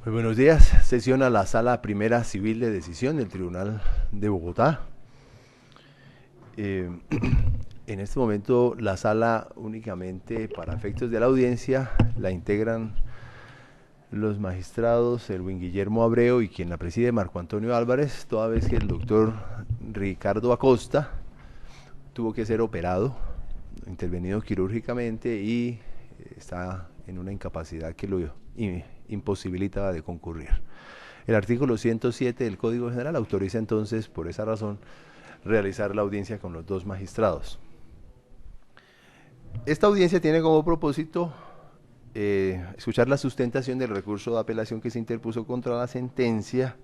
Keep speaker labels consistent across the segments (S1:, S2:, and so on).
S1: Muy buenos días. Sesiona la Sala Primera Civil de Decisión del Tribunal de Bogotá. En este momento la sala únicamente para efectos de la audiencia la integran los magistrados Elwin Guillermo Abreu y quien la preside Marco Antonio Álvarez, toda vez que el doctor Ricardo Acosta tuvo que ser operado, intervenido quirúrgicamente y está en una incapacidad que lo imposibilita de concurrir. El artículo 107 del Código General autoriza entonces, por esa razón, realizar la audiencia con los dos magistrados. Esta audiencia tiene como propósito escuchar la sustentación del recurso de apelación que se interpuso contra la sentencia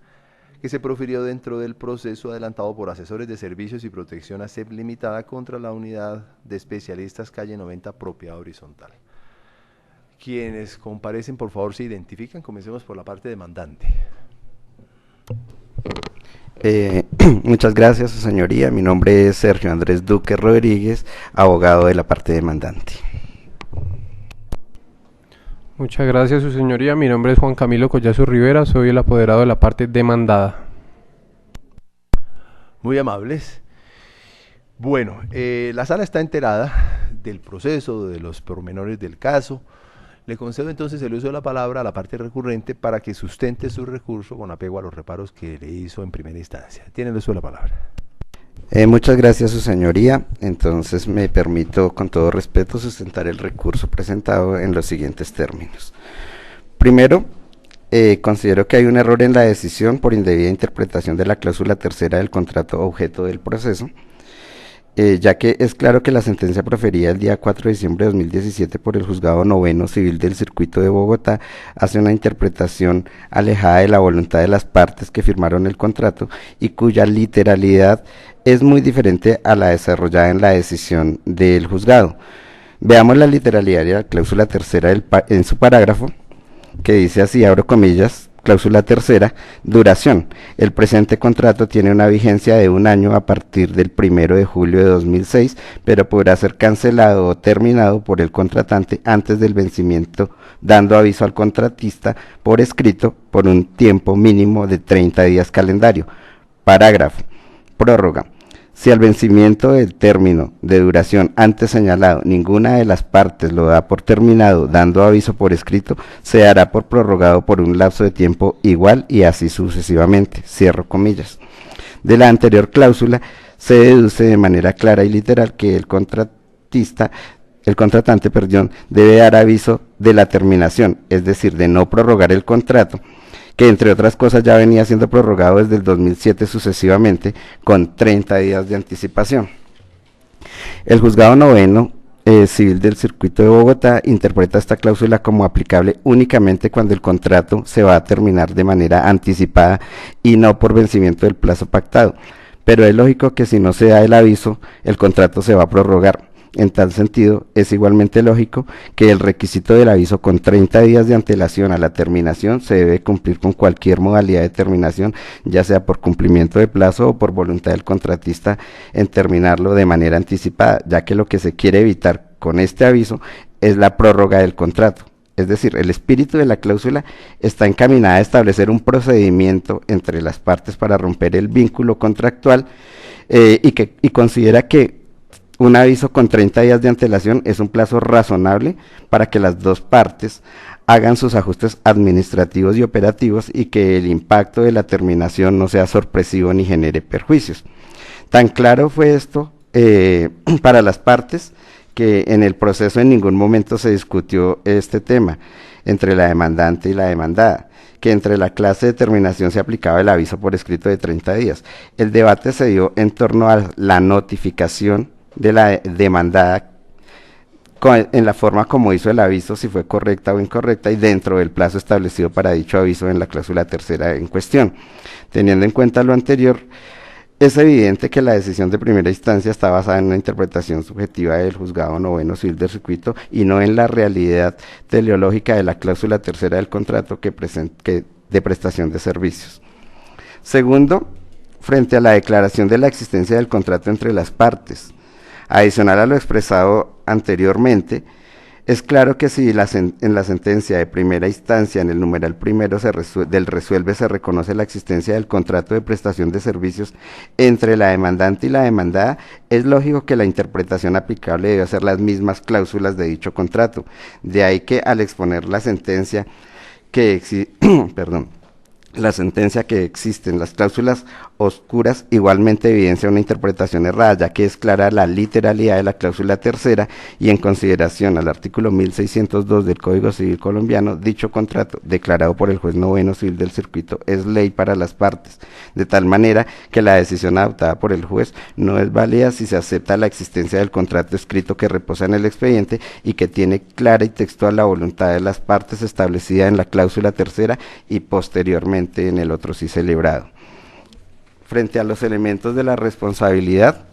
S1: que se profirió dentro del proceso adelantado por asesores de servicios y protección ASEP limitada contra la unidad de especialistas calle 90 propiedad horizontal. Quienes comparecen, por favor, se identifican. Comencemos por la parte demandante.
S2: Muchas gracias, su señoría. Mi nombre es Sergio Andrés Duque Rodríguez, abogado de la parte demandante.
S3: Muchas gracias, su señoría. Mi nombre es Juan Camilo Collazo Rivera, soy el apoderado de la parte demandada.
S1: Muy amables. Bueno, la sala está enterada del proceso, de los pormenores del caso. Le concedo entonces el uso de la palabra a la parte recurrente para que sustente su recurso con apego a los reparos que le hizo en primera instancia. Tiene el uso de la palabra.
S2: Muchas gracias, su señoría. Entonces me permito, con todo respeto, sustentar el recurso presentado en los siguientes términos. Primero, considero que hay un error en la decisión por indebida interpretación de la cláusula tercera del contrato objeto del proceso, ya que es claro que la sentencia proferida el día 4 de diciembre de 2017 por el Juzgado Noveno Civil del Circuito de Bogotá hace una interpretación alejada de la voluntad de las partes que firmaron el contrato y cuya literalidad es muy diferente a la desarrollada en la decisión del juzgado. Veamos la literalidad de la cláusula tercera en su parágrafo, que dice así, abro comillas, cláusula tercera, duración. El presente contrato tiene una vigencia de 1 año a partir del 1 de julio de 2006, pero podrá ser cancelado o terminado por el contratante antes del vencimiento, dando aviso al contratista por escrito por un tiempo mínimo de 30 días calendario. Parágrafo. Prórroga. Si al vencimiento del término de duración antes señalado ninguna de las partes lo da por terminado dando aviso por escrito, se dará por prorrogado por un lapso de tiempo igual y así sucesivamente. Cierro comillas. De la anterior cláusula se deduce de manera clara y literal que el contratante, debe dar aviso de la terminación, es decir, de no prorrogar el contrato, que entre otras cosas ya venía siendo prorrogado desde el 2007 sucesivamente con 30 días de anticipación. El Juzgado Noveno Civil del Circuito de Bogotá interpreta esta cláusula como aplicable únicamente cuando el contrato se va a terminar de manera anticipada y no por vencimiento del plazo pactado, pero es lógico que si no se da el aviso, el contrato se va a prorrogar. En tal sentido, es igualmente lógico que el requisito del aviso con 30 días de antelación a la terminación se debe cumplir con cualquier modalidad de terminación, ya sea por cumplimiento de plazo o por voluntad del contratista en terminarlo de manera anticipada, ya que lo que se quiere evitar con este aviso es la prórroga del contrato. Es decir, el espíritu de la cláusula está encaminada a establecer un procedimiento entre las partes para romper el vínculo contractual y considera que un aviso con 30 días de antelación es un plazo razonable para que las dos partes hagan sus ajustes administrativos y operativos y que el impacto de la terminación no sea sorpresivo ni genere perjuicios. Tan claro fue esto para las partes que en el proceso en ningún momento se discutió este tema entre la demandante y la demandada, que entre la clase de terminación se aplicaba el aviso por escrito de 30 días. El debate se dio en torno a la notificación de la demandada en la forma como hizo el aviso, si fue correcta o incorrecta y dentro del plazo establecido para dicho aviso en la cláusula tercera en cuestión. Teniendo en cuenta lo anterior, es evidente que la decisión de primera instancia está basada en una interpretación subjetiva del Juzgado Noveno Civil del Circuito y no en la realidad teleológica de la cláusula tercera del contrato de prestación de servicios. Segundo, frente a la declaración de la existencia del contrato entre las partes, adicional a lo expresado anteriormente, Es claro que si en la sentencia de primera instancia, en el numeral primero del resuelve, se reconoce la existencia del contrato de prestación de servicios entre la demandante y la demandada, es lógico que la interpretación aplicable debe ser las mismas cláusulas de dicho contrato. De ahí que al exponer la sentencia la sentencia que existen las cláusulas oscuras igualmente evidencia una interpretación errada, ya que es clara la literalidad de la cláusula tercera y en consideración al artículo 1602 del Código Civil colombiano, dicho contrato, declarado por el juez noveno civil del circuito, es ley para las partes, de tal manera que la decisión adoptada por el juez no es válida si se acepta la existencia del contrato escrito que reposa en el expediente y que tiene clara y textual la voluntad de las partes establecida en la cláusula tercera y posteriormente en el otro sí celebrado. Frente a los elementos de la responsabilidad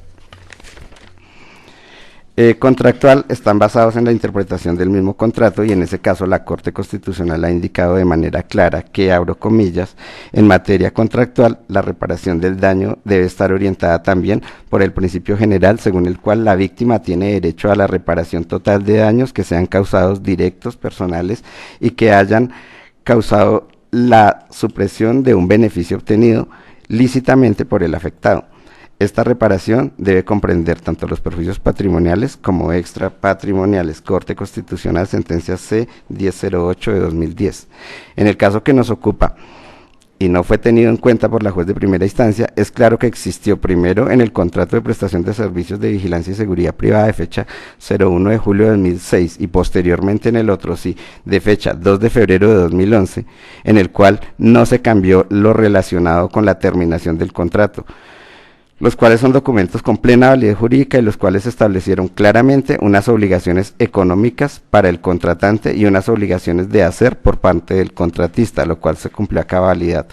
S2: contractual, están basados en la interpretación del mismo contrato y en ese caso la Corte Constitucional ha indicado de manera clara que, abro comillas, en materia contractual la reparación del daño debe estar orientada también por el principio general según el cual la víctima tiene derecho a la reparación total de daños que sean causados directos, personales y que hayan causado la supresión de un beneficio obtenido lícitamente por el afectado. Esta reparación debe comprender tanto los perjuicios patrimoniales como extrapatrimoniales. Corte Constitucional, sentencia C-1008 de 2010. En el caso que nos ocupa y no fue tenido en cuenta por la juez de primera instancia, es claro que existió primero en el contrato de prestación de servicios de vigilancia y seguridad privada de fecha 01 de julio de 2006 y posteriormente en el otro sí, de fecha 2 de febrero de 2011, en el cual no se cambió lo relacionado con la terminación del contrato, los cuales son documentos con plena validez jurídica y los cuales establecieron claramente unas obligaciones económicas para el contratante y unas obligaciones de hacer por parte del contratista, lo cual se cumplió a cabalidad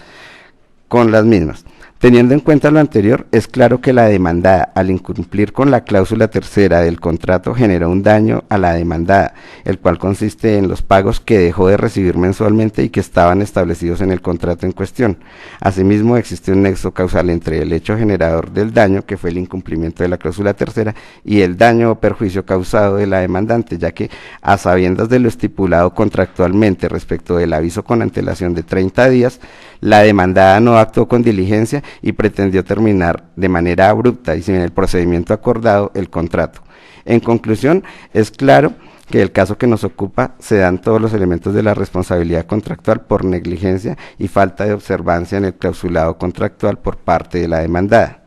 S2: con las mismas. Teniendo en cuenta lo anterior, es claro que la demandada, al incumplir con la cláusula tercera del contrato, generó un daño a la demandada, el cual consiste en los pagos que dejó de recibir mensualmente y que estaban establecidos en el contrato en cuestión. Asimismo, existe un nexo causal entre el hecho generador del daño, que fue el incumplimiento de la cláusula tercera, y el daño o perjuicio causado de la demandante, ya que, a sabiendas de lo estipulado contractualmente respecto del aviso con antelación de 30 días, la demandada no actuó con diligencia y pretendió terminar de manera abrupta y sin el procedimiento acordado el contrato. En conclusión, es claro que el caso que nos ocupa se dan todos los elementos de la responsabilidad contractual por negligencia y falta de observancia en el clausulado contractual por parte de la demandada.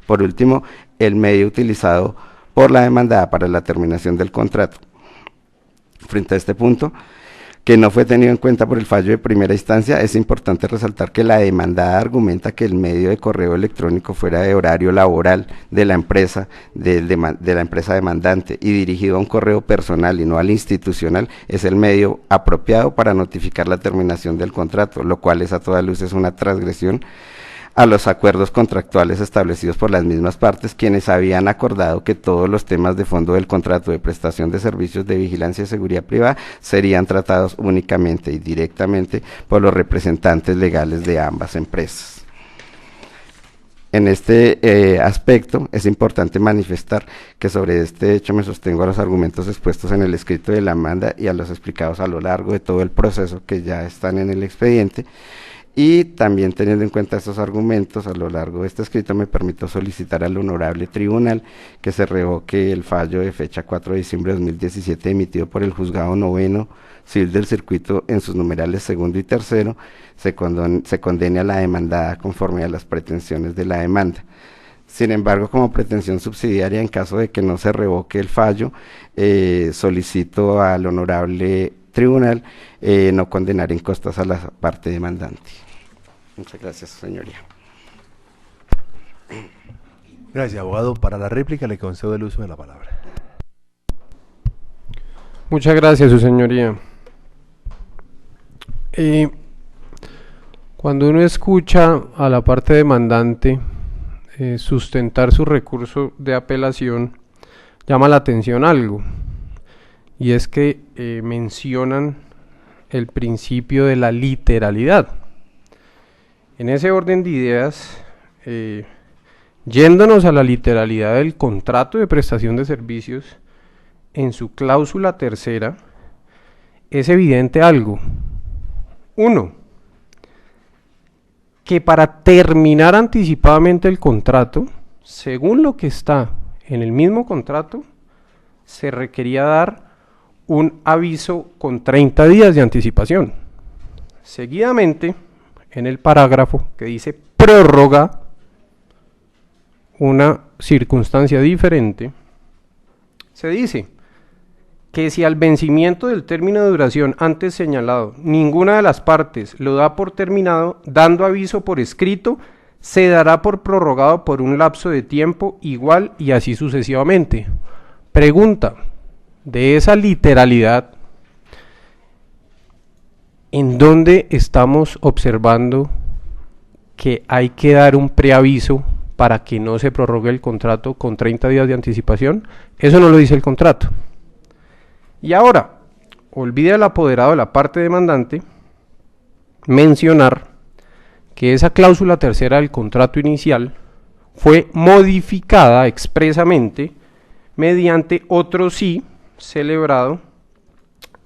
S2: Por último, el medio utilizado por la demandada para la terminación del contrato. Frente a este punto, que no fue tenido en cuenta por el fallo de primera instancia, es importante resaltar que la demandada argumenta que el medio de correo electrónico fuera de horario laboral de la empresa, de la empresa demandante y dirigido a un correo personal y no al institucional, es el medio apropiado para notificar la terminación del contrato, lo cual es a toda luz es una transgresión a los acuerdos contractuales establecidos por las mismas partes, quienes habían acordado que todos los temas de fondo del contrato de prestación de servicios de vigilancia y seguridad privada serían tratados únicamente y directamente por los representantes legales de ambas empresas. En este aspecto es importante manifestar que sobre este hecho me sostengo a los argumentos expuestos en el escrito de la demanda y a los explicados a lo largo de todo el proceso que ya están en el expediente. Y también teniendo en cuenta estos argumentos, a lo largo de este escrito me permito solicitar al honorable tribunal que se revoque el fallo de fecha 4 de diciembre de 2017 emitido por el juzgado noveno civil del circuito en sus numerales segundo y tercero, se condene a la demandada conforme a las pretensiones de la demanda. Sin embargo, como pretensión subsidiaria, en caso de que no se revoque el fallo, solicito al honorable tribunal no condenar en costas a la parte demandante. Muchas gracias, señoría.
S1: Gracias, abogado. Para la réplica le concedo el uso de la palabra.
S3: Muchas gracias, su señoría. Cuando uno escucha a la parte demandante sustentar su recurso de apelación, llama la atención algo, y es que mencionan el principio de la literalidad. En ese orden de ideas, yéndonos a la literalidad del contrato de prestación de servicios, en su cláusula tercera, es evidente algo. Uno, que para terminar anticipadamente el contrato, según lo que está en el mismo contrato, se requería dar un aviso con 30 días de anticipación. Seguidamente, en el parágrafo que dice prórroga, una circunstancia diferente, se dice que si al vencimiento del término de duración antes señalado, ninguna de las partes lo da por terminado, dando aviso por escrito, se dará por prorrogado por un lapso de tiempo igual y así sucesivamente. Pregunta, de esa literalidad, ¿en dónde estamos observando que hay que dar un preaviso para que no se prorrogue el contrato con 30 días de anticipación? Eso no lo dice el contrato. Y ahora, olvida el apoderado de la parte demandante mencionar que esa cláusula tercera del contrato inicial fue modificada expresamente mediante otro sí celebrado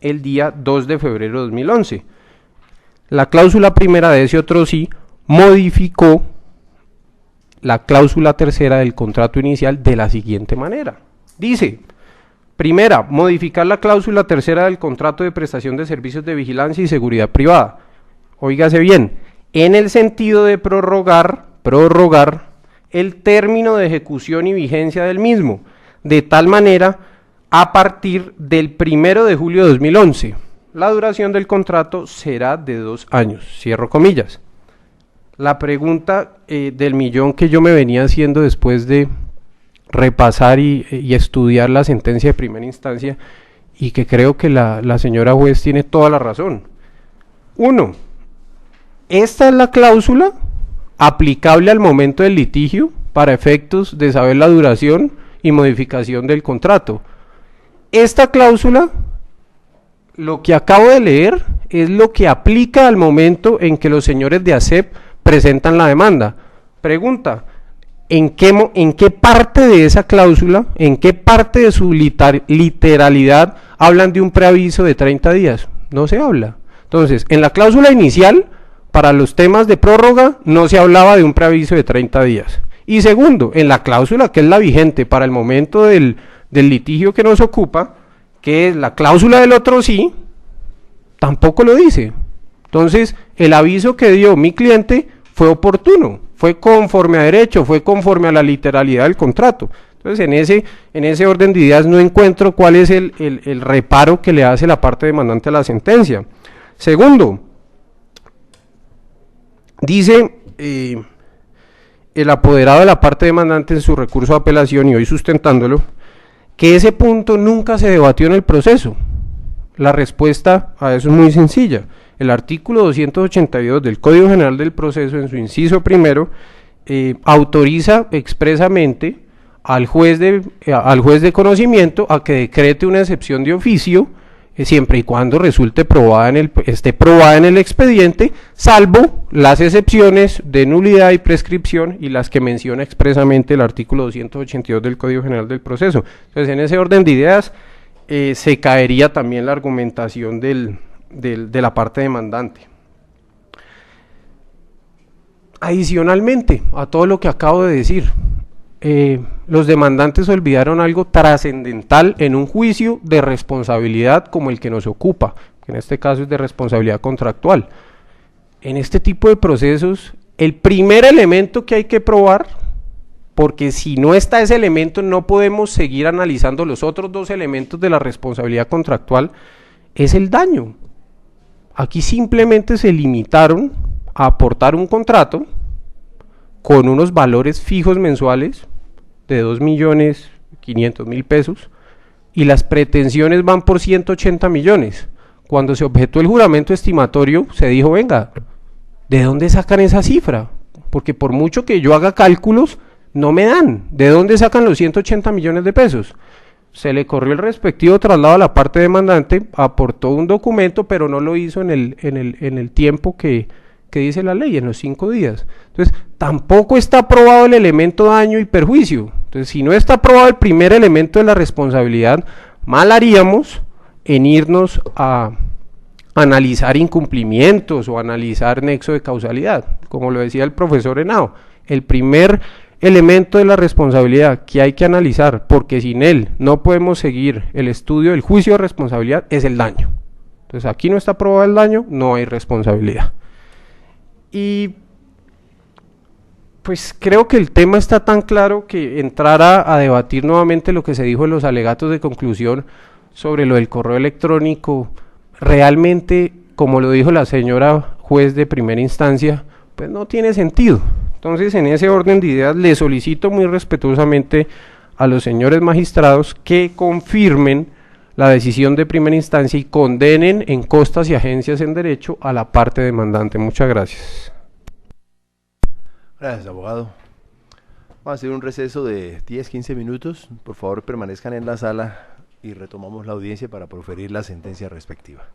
S3: el día 2 de febrero de 2011. La cláusula primera de ese otro sí modificó la cláusula tercera del contrato inicial de la siguiente manera. Dice: primera, modificar la cláusula tercera del contrato de prestación de servicios de vigilancia y seguridad privada. Óigase bien, en el sentido de prorrogar el término de ejecución y vigencia del mismo, de tal manera a partir del 1 de julio de 2011. La duración del contrato será de 2 años, cierro comillas. La pregunta del millón que yo me venía haciendo después de repasar y estudiar la sentencia de primera instancia, y que creo que la señora juez tiene toda la razón. Uno, esta es la cláusula aplicable al momento del litigio para efectos de saber la duración y modificación del contrato. Esta cláusula, lo que acabo de leer, es lo que aplica al momento en que los señores de ASEP presentan la demanda. Pregunta: ¿en qué parte de esa cláusula, en qué parte de su literalidad hablan de un preaviso de 30 días? No se habla. Entonces, en la cláusula inicial, para los temas de prórroga, no se hablaba de un preaviso de 30 días. Y segundo, en la cláusula que es la vigente para el momento del litigio que nos ocupa, que es la cláusula del otro sí, tampoco lo dice. Entonces, el aviso que dio mi cliente fue oportuno, fue conforme a derecho, fue conforme a la literalidad del contrato. Entonces, en ese orden de ideas no encuentro cuál es el reparo que le hace la parte demandante a la sentencia. Segundo, dice el apoderado de la parte demandante en su recurso de apelación, y hoy sustentándolo, que ese punto nunca se debatió en el proceso. La respuesta a eso es muy sencilla. El artículo 282 del Código General del Proceso, en su inciso primero, autoriza expresamente al juez de conocimiento a que decrete una excepción de oficio, siempre y cuando esté probada en el expediente, salvo las excepciones de nulidad y prescripción y las que menciona expresamente el artículo 282 del Código General del Proceso. Entonces, en ese orden de ideas, se caería también la argumentación de la parte demandante. Adicionalmente a todo lo que acabo de decir, los demandantes olvidaron algo trascendental en un juicio de responsabilidad como el que nos ocupa, que en este caso es de responsabilidad contractual. En este tipo de procesos, el primer elemento que hay que probar, porque si no está ese elemento no podemos seguir analizando los otros dos elementos de la responsabilidad contractual, es el daño. Aquí simplemente se limitaron a aportar un contrato con unos valores fijos mensuales de 2.500.000 pesos y las pretensiones van por 180 millones. Cuando se objetó el juramento estimatorio, se dijo: venga, ¿de dónde sacan esa cifra? Porque por mucho que yo haga cálculos, no me dan. ¿De dónde sacan los 180 millones de pesos? Se le corrió el respectivo traslado a la parte demandante, aportó un documento, pero no lo hizo en el tiempo que dice la ley, en los 5 días. Entonces, tampoco está aprobado el elemento daño y perjuicio. Entonces, si no está aprobado el primer elemento de la responsabilidad, Mal haríamos en irnos a analizar incumplimientos o analizar nexo de causalidad. Como lo decía el profesor Henao, el primer elemento de la responsabilidad que hay que analizar, porque sin él no podemos seguir el estudio del juicio de responsabilidad, es el daño. Entonces aquí no está probado el daño, no hay responsabilidad. Y pues creo que el tema está tan claro que entrar a debatir nuevamente lo que se dijo en los alegatos de conclusión sobre lo del correo electrónico, realmente, como lo dijo la señora juez de primera instancia, pues no tiene sentido. Entonces, en ese orden de ideas, le solicito muy respetuosamente a los señores magistrados que confirmen la decisión de primera instancia y condenen en costas y agencias en derecho a la parte demandante. Muchas gracias.
S1: Gracias, abogado. Vamos a hacer un receso de 10-15 minutos. Por favor, permanezcan en la sala y retomamos la audiencia para proferir la sentencia respectiva.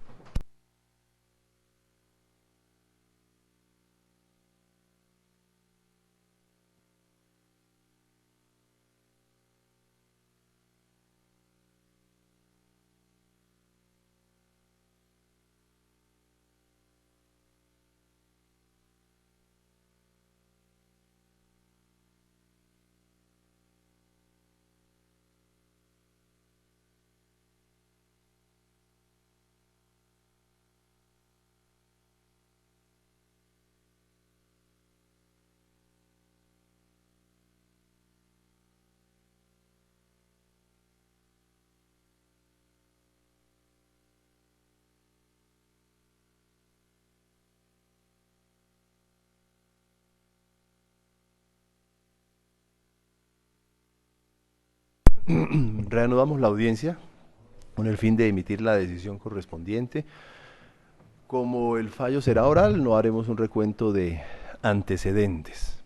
S1: Reanudamos la audiencia con el fin de emitir la decisión correspondiente. Como el fallo será oral, no haremos un recuento de antecedentes.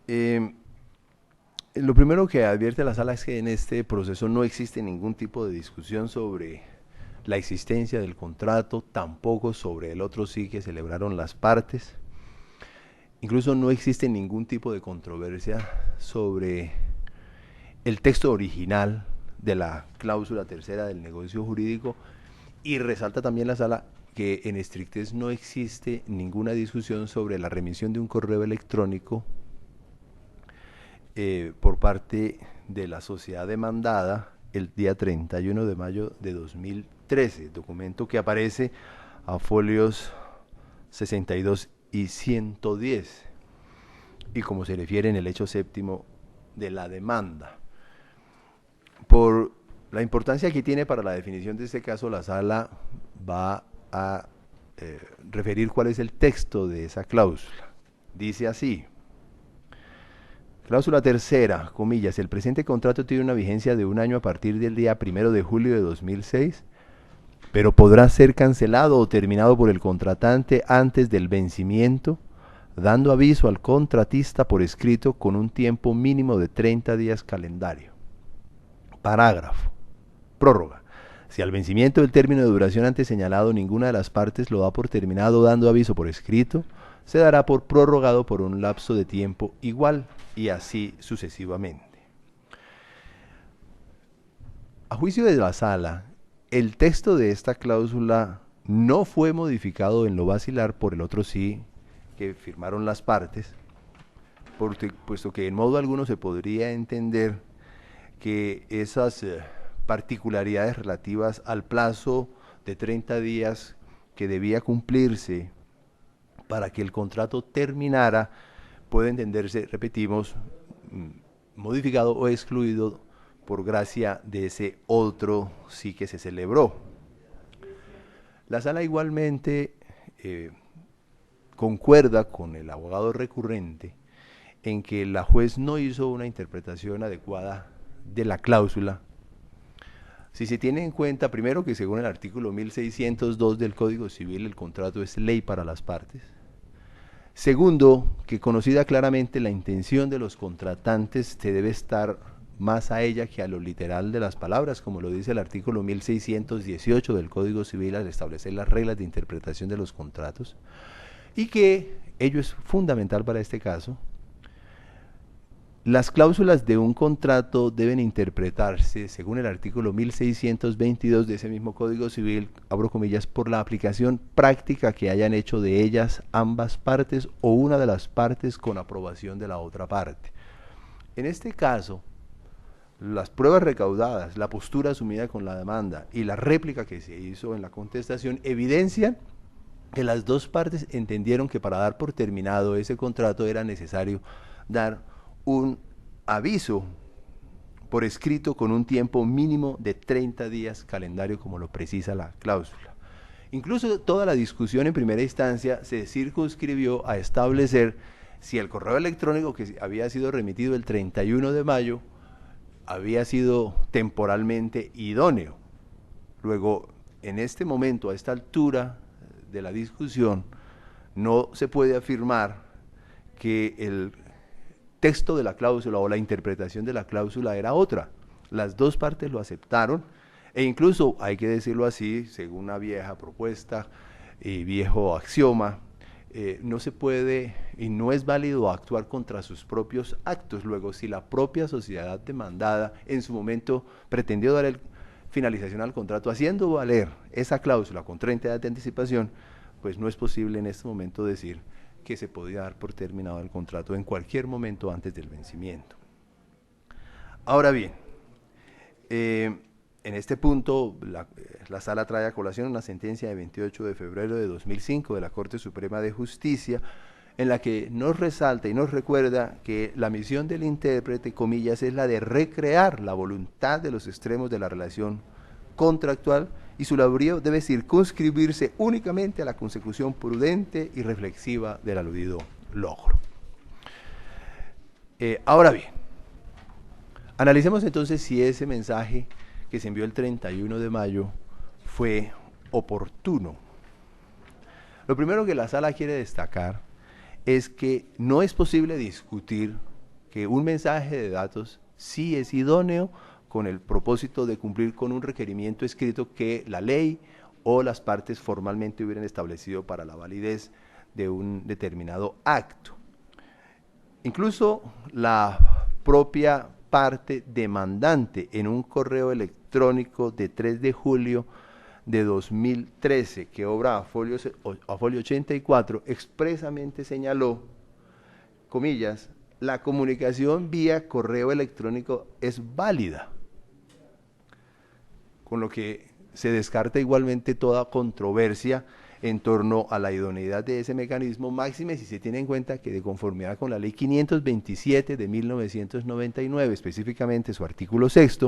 S1: Lo primero que advierte la sala es que en este proceso no existe ningún tipo de discusión sobre la existencia del contrato, tampoco sobre el otro sí que celebraron las partes. Incluso no existe ningún tipo de controversia sobre el texto original de la cláusula tercera del negocio jurídico, y resalta también la sala que en estrictez no existe ninguna discusión sobre la remisión de un correo electrónico por parte de la sociedad demandada el día 31 de mayo de 2013, documento que aparece a folios 62 y 110, y como se refiere en el hecho séptimo de la demanda. Por la importancia que tiene para la definición de este caso, la sala va a referir cuál es el texto de esa cláusula. Dice así: cláusula tercera, comillas, el presente contrato tiene una vigencia de 1 año a partir del día 1 de julio de 2006, pero podrá ser cancelado o terminado por el contratante antes del vencimiento, dando aviso al contratista por escrito con un tiempo mínimo de 30 días calendario. Parágrafo. Prórroga. Si al vencimiento del término de duración antes señalado ninguna de las partes lo da por terminado dando aviso por escrito, se dará por prorrogado por un lapso de tiempo igual, y así sucesivamente. A juicio de la sala, el texto de esta cláusula no fue modificado en lo basilar por el otro sí que firmaron las partes, puesto que en modo alguno se podría entender que esas particularidades relativas al plazo de 30 días que debía cumplirse para que el contrato terminara puede entenderse, repetimos, modificado o excluido por gracia de ese otro sí que se celebró. La sala igualmente concuerda con el abogado recurrente en que la juez no hizo una interpretación adecuada de la cláusula, si se tiene en cuenta, primero, que según el artículo 1602 del Código Civil el contrato es ley para las partes. Segundo, que conocida claramente la intención de los contratantes se debe estar más a ella que a lo literal de las palabras, como lo dice el artículo 1618 del Código Civil al establecer las reglas de interpretación de los contratos, y que ello es fundamental para este caso, Las cláusulas de un contrato deben interpretarse, según el artículo 1622 de ese mismo Código Civil, abro comillas, por la aplicación práctica que hayan hecho de ellas ambas partes o una de las partes con aprobación de la otra parte. En este caso, las pruebas recaudadas, la postura asumida con la demanda y la réplica que se hizo en la contestación evidencian que las dos partes entendieron que para dar por terminado ese contrato era necesario dar un aviso por escrito con un tiempo mínimo de 30 días calendario, como lo precisa la cláusula. Incluso toda la discusión en primera instancia se circunscribió a establecer si el correo electrónico que había sido remitido el 31 de mayo había sido temporalmente idóneo. Luego, en este momento, a esta altura de la discusión, no se puede afirmar que el texto de la cláusula o la interpretación de la cláusula era otra. Las dos partes lo aceptaron e incluso, hay que decirlo así, según una vieja propuesta y viejo axioma, no se puede y no es válido actuar contra sus propios actos. Luego, si la propia sociedad demandada en su momento pretendió dar finalización al contrato haciendo valer esa cláusula con 30 días de anticipación, pues no es posible en este momento decir que se podía dar por terminado el contrato en cualquier momento antes del vencimiento. Ahora bien, en este punto la Sala trae a colación una sentencia de 28 de febrero de 2005 de la Corte Suprema de Justicia, en la que nos resalta y nos recuerda que la misión del intérprete, comillas, es la de recrear la voluntad de los extremos de la relación contractual y su labor debe circunscribirse únicamente a la consecución prudente y reflexiva del aludido logro. Ahora bien, analicemos entonces si ese mensaje que se envió el 31 de mayo fue oportuno. Lo primero que la Sala quiere destacar es que no es posible discutir que un mensaje de datos sí es idóneo con el propósito de cumplir con un requerimiento escrito que la ley o las partes formalmente hubieran establecido para la validez de un determinado acto. Incluso la propia parte demandante en un correo electrónico de 3 de julio de 2013 que obra a folio 84 expresamente señaló, comillas, la comunicación vía correo electrónico es válida, con lo que se descarta igualmente toda controversia en torno a la idoneidad de ese mecanismo, máxime si se tiene en cuenta que de conformidad con la ley 527 de 1999, específicamente su artículo 6,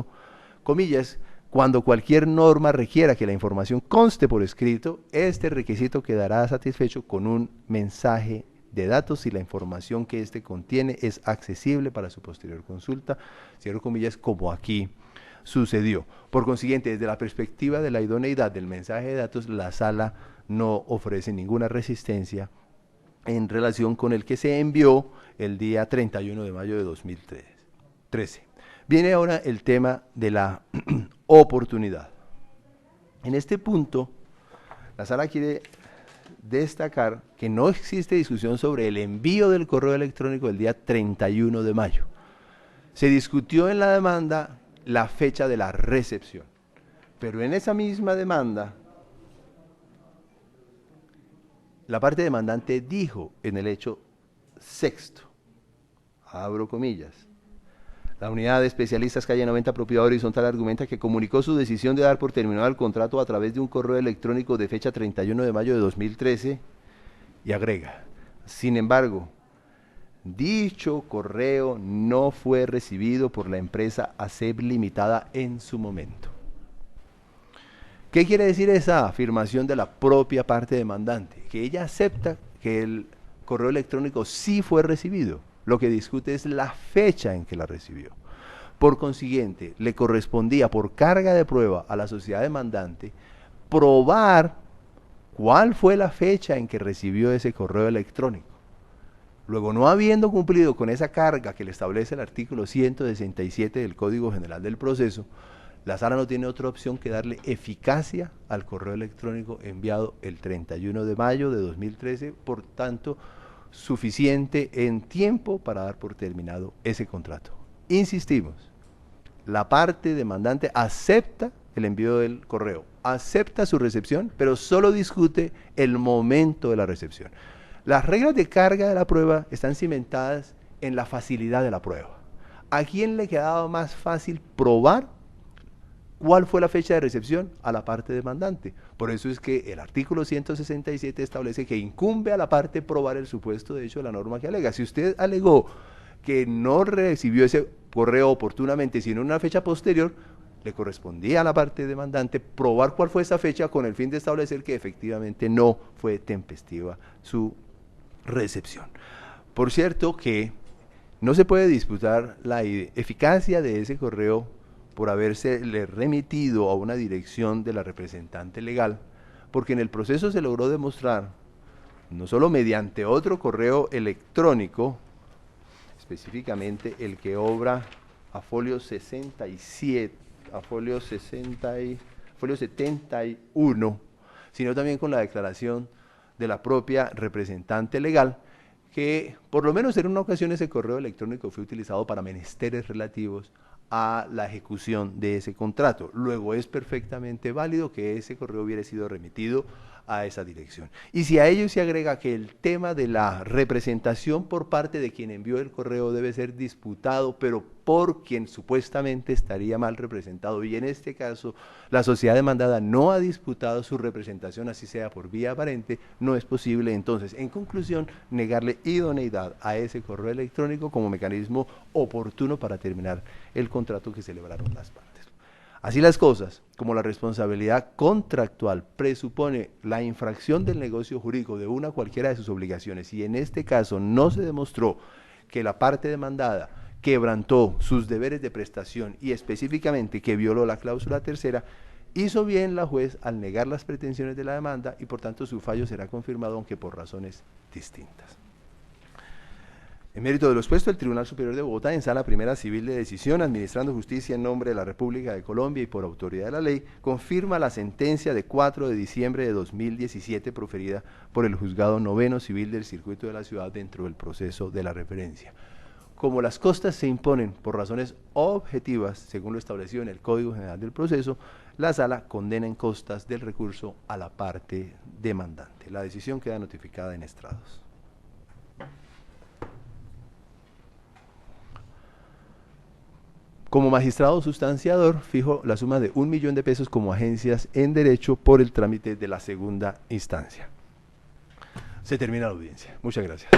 S1: comillas, cuando cualquier norma requiera que la información conste por escrito, este requisito quedará satisfecho con un mensaje de datos si la información que éste contiene es accesible para su posterior consulta, cierro comillas, como aquí sucedió. Por consiguiente, desde la perspectiva de la idoneidad del mensaje de datos, la Sala no ofrece ninguna resistencia en relación con el que se envió el día 31 de mayo de 2013. Viene ahora el tema de la oportunidad. En este punto, la Sala quiere destacar que no existe discusión sobre el envío del correo electrónico del día 31 de mayo. Se discutió en la demanda la fecha de la recepción, pero en esa misma demanda, la parte demandante dijo en el hecho sexto, abro comillas, la unidad de especialistas calle 90 propiedad horizontal argumenta que comunicó su decisión de dar por terminado el contrato a través de un correo electrónico de fecha 31 de mayo de 2013 y agrega, sin embargo, dicho correo no fue recibido por la empresa ASEB Limitada en su momento. ¿Qué quiere decir esa afirmación de la propia parte demandante? Que ella acepta que el correo electrónico sí fue recibido. Lo que discute es la fecha en que la recibió. Por consiguiente, le correspondía por carga de prueba a la sociedad demandante probar cuál fue la fecha en que recibió ese correo electrónico. Luego, no habiendo cumplido con esa carga que le establece el artículo 167 del Código General del Proceso, la Sala no tiene otra opción que darle eficacia al correo electrónico enviado el 31 de mayo de 2013, por tanto, suficiente en tiempo para dar por terminado ese contrato. Insistimos, la parte demandante acepta el envío del correo, acepta su recepción, pero solo discute el momento de la recepción. Las reglas de carga de la prueba están cimentadas en la facilidad de la prueba. ¿A quién le quedaba más fácil probar cuál fue la fecha de recepción? A la parte demandante. Por eso es que el artículo 167 establece que incumbe a la parte probar el supuesto de hecho de la norma que alega. Si usted alegó que no recibió ese correo oportunamente, sino en una fecha posterior, le correspondía a la parte demandante probar cuál fue esa fecha con el fin de establecer que efectivamente no fue tempestiva su recepción. Por cierto que no se puede disputar la eficacia de ese correo por habérsele remitido a una dirección de la representante legal, porque en el proceso se logró demostrar, no solo mediante otro correo electrónico, específicamente el que obra a folio 67, a folio 71, sino también con la declaración de la propia representante legal, que por lo menos en una ocasión ese correo electrónico fue utilizado para menesteres relativos a la ejecución de ese contrato. Luego es perfectamente válido que ese correo hubiera sido remitido a esa dirección. Y si a ello se agrega que el tema de la representación por parte de quien envió el correo debe ser disputado, pero por quien supuestamente estaría mal representado, y en este caso la sociedad demandada no ha disputado su representación, así sea por vía aparente, no es posible entonces, en conclusión, negarle idoneidad a ese correo electrónico como mecanismo oportuno para terminar el contrato que celebraron las partes. Así las cosas, como la responsabilidad contractual presupone la infracción del negocio jurídico de una cualquiera de sus obligaciones, y en este caso no se demostró que la parte demandada quebrantó sus deberes de prestación y específicamente que violó la cláusula tercera, hizo bien la juez al negar las pretensiones de la demanda y por tanto su fallo será confirmado, aunque por razones distintas. En mérito de lo expuesto, el Tribunal Superior de Bogotá, en Sala Primera Civil de Decisión, administrando justicia en nombre de la República de Colombia y por autoridad de la ley, confirma la sentencia de 4 de diciembre de 2017 proferida por el Juzgado Noveno Civil del Circuito de la Ciudad dentro del proceso de la referencia. Como las costas se imponen por razones objetivas, según lo establecido en el Código General del Proceso, la Sala condena en costas del recurso a la parte demandante. La decisión queda notificada en estrados. Como magistrado sustanciador, fijo la suma de 1 millón de pesos como agencias en derecho por el trámite de la segunda instancia. Se termina la audiencia. Muchas gracias.